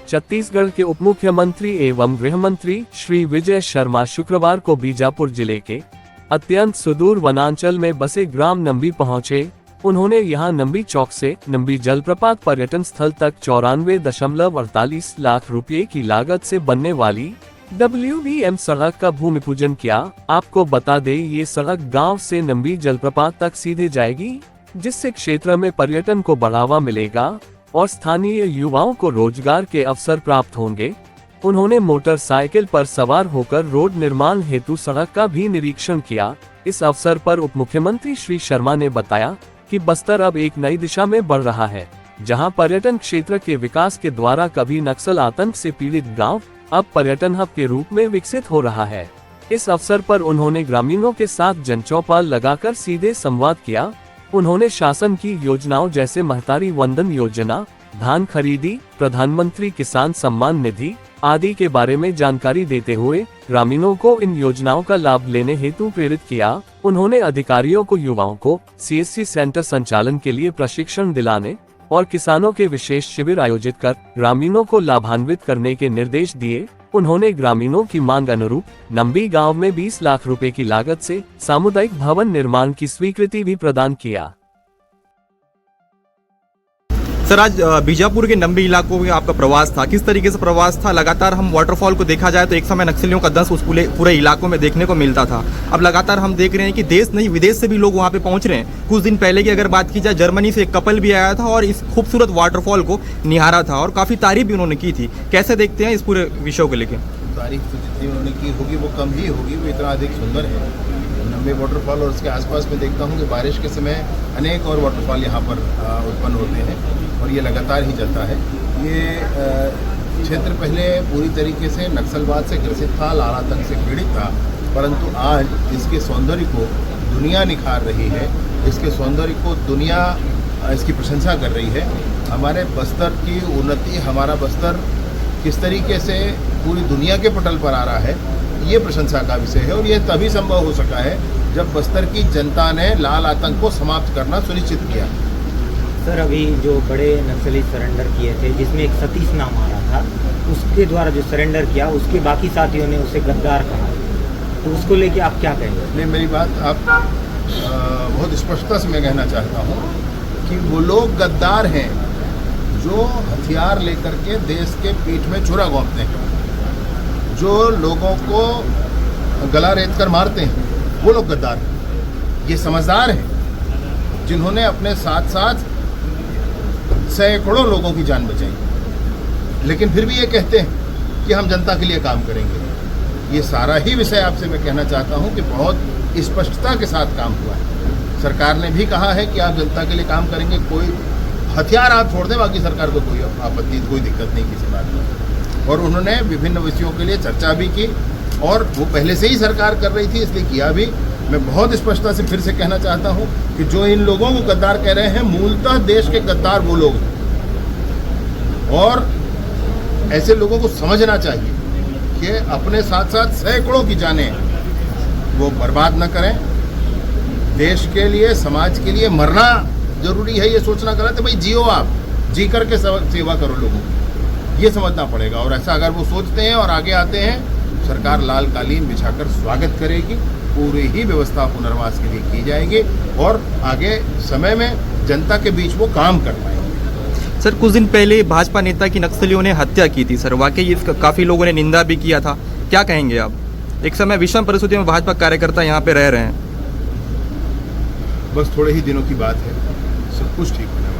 छत्तीसगढ़ के उप मुख्यमंत्री एवं गृह मंत्री श्री विजय शर्मा शुक्रवार को बीजापुर जिले के अत्यंत सुदूर वनांचल में बसे ग्राम नंबी पहुंचे। उन्होंने यहां नंबी चौक से नंबी जलप्रपात पर्यटन स्थल तक 94.48 लाख रुपए की लागत से बनने वाली WVM सड़क का भूमि पूजन किया। आपको बता दें, ये सड़क गांव से नंबी जलप्रपात तक सीधे जाएगी, जिससे क्षेत्र में पर्यटन को बढ़ावा मिलेगा और स्थानीय युवाओं को रोजगार के अवसर प्राप्त होंगे। उन्होंने मोटरसाइकिल पर सवार होकर रोड निर्माण हेतु सड़क का भी निरीक्षण किया। इस अवसर पर उप मुख्यमंत्री श्री शर्मा ने बताया कि बस्तर अब एक नई दिशा में बढ़ रहा है, जहां पर्यटन क्षेत्र के विकास के द्वारा कभी नक्सल आतंक से पीड़ित गांव अब पर्यटन हब के रूप में विकसित हो रहा है। इस अवसर पर उन्होंने ग्रामीणों के साथ जनचौपाल लगाकर सीधे संवाद किया। उन्होंने शासन की योजनाओं जैसे महतारी वंदन योजना, धान खरीदी, प्रधानमंत्री किसान सम्मान निधि आदि के बारे में जानकारी देते हुए ग्रामीणों को इन योजनाओं का लाभ लेने हेतु प्रेरित किया। उन्होंने अधिकारियों को युवाओं को CSC सेंटर संचालन के लिए प्रशिक्षण दिलाने और किसानों के विशेष शिविर आयोजित कर ग्रामीणों को लाभान्वित करने के निर्देश दिए। उन्होंने ग्रामीणों की मांग अनुरूप नंबी गांव में 20 लाख रुपए की लागत से सामुदायिक भवन निर्माण की स्वीकृति भी प्रदान किया। सर, आज बीजापुर के नंबी इलाकों में आपका प्रवास था, किस तरीके से प्रवास था? लगातार हम वाटरफॉल को देखा जाए तो एक समय नक्सलियों का दंश उस पूरे इलाकों में देखने को मिलता था। अब लगातार हम देख रहे हैं कि देश नहीं विदेश से भी लोग वहां पे पहुंच रहे हैं। कुछ दिन पहले की अगर बात की जाए, जर्मनी से एक कपल भी आया था और इस खूबसूरत वाटरफॉल को निहारा था और काफ़ी तारीफ भी उन्होंने की थी। कैसे देखते हैं इस पूरे विषय को लेकर? तारीफ तो जितनी उन्होंने की होगी वो कम ही होगी, वो इतना अधिक सुंदर है। नंबी वाटरफॉल और उसके आसपास में देखता हूँ कि बारिश के समय अनेक और वाटरफॉल यहाँ पर उत्पन्न होते हैं और ये लगातार ही चलता है। ये क्षेत्र पहले पूरी तरीके से नक्सलवाद से ग्रसित था, लाल आतंक से पीड़ित था, परंतु आज इसके सौंदर्य को दुनिया निखार रही है। इसके सौंदर्य को दुनिया इसकी प्रशंसा कर रही है। हमारे बस्तर की उन्नति, हमारा बस्तर किस तरीके से पूरी दुनिया के पटल पर आ रहा है, ये प्रशंसा का विषय है और ये तभी संभव हो सका है जब बस्तर की जनता ने लाल आतंक को समाप्त करना सुनिश्चित किया। सर, अभी जो बड़े नक्सली सरेंडर किए थे, जिसमें एक सतीश नाम आ रहा था, उसके द्वारा जो सरेंडर किया, उसके बाकी साथियों ने उसे गद्दार कहा, तो उसको लेके आप क्या कहेंगे? नहीं, मेरी बात आप बहुत स्पष्टता से मैं कहना चाहता हूँ कि वो लोग गद्दार हैं जो हथियार लेकर के देश के पीठ में छुरा घोंपते हैं, जो लोगों को गला रेत कर मारते हैं, वो लोग गद्दार हैं। ये समझदार हैं जिन्होंने अपने साथ साथ सैकड़ों लोगों की जान बचाई, लेकिन फिर भी ये कहते हैं कि हम जनता के लिए काम करेंगे। ये सारा ही विषय आपसे मैं कहना चाहता हूँ कि बहुत स्पष्टता के साथ काम हुआ है। सरकार ने भी कहा है कि आप जनता के लिए काम करेंगे, कोई हथियार आप छोड़ दें, बाकी सरकार को कोई आपत्ति, कोई दिक्कत नहीं किसी बात में। और उन्होंने विभिन्न विषयों के लिए चर्चा भी की और वो पहले से ही सरकार कर रही थी, इसलिए किया भी। मैं बहुत स्पष्टता से फिर से कहना चाहता हूं कि जो इन लोगों को गद्दार कह रहे हैं, मूलतः देश के गद्दार वो लोग हैं और ऐसे लोगों को समझना चाहिए कि अपने साथ साथ सैकड़ों की जानें वो बर्बाद न करें। देश के लिए, समाज के लिए मरना जरूरी है, ये सोचना गलत है। भाई जियो, आप जी करके सेवा करो लोगों की, ये समझना पड़ेगा। और ऐसा अगर वो सोचते हैं और आगे आते हैं, सरकार लाल कालीन बिछाकर स्वागत करेगी, पूरी ही व्यवस्था पुनर्वास के लिए की जाएगी और आगे समय में जनता के बीच वो काम कर पाएंगे। सर, कुछ दिन पहले भाजपा नेता की नक्सलियों ने हत्या की थी सर, वाकई इसका काफ़ी लोगों ने निंदा भी किया था, क्या कहेंगे आप? एक समय विषम परिस्थितियों में भाजपा कार्यकर्ता यहाँ पे रह रहे हैं। बस थोड़े ही दिनों की बात है, सब कुछ ठीक होने वाला है।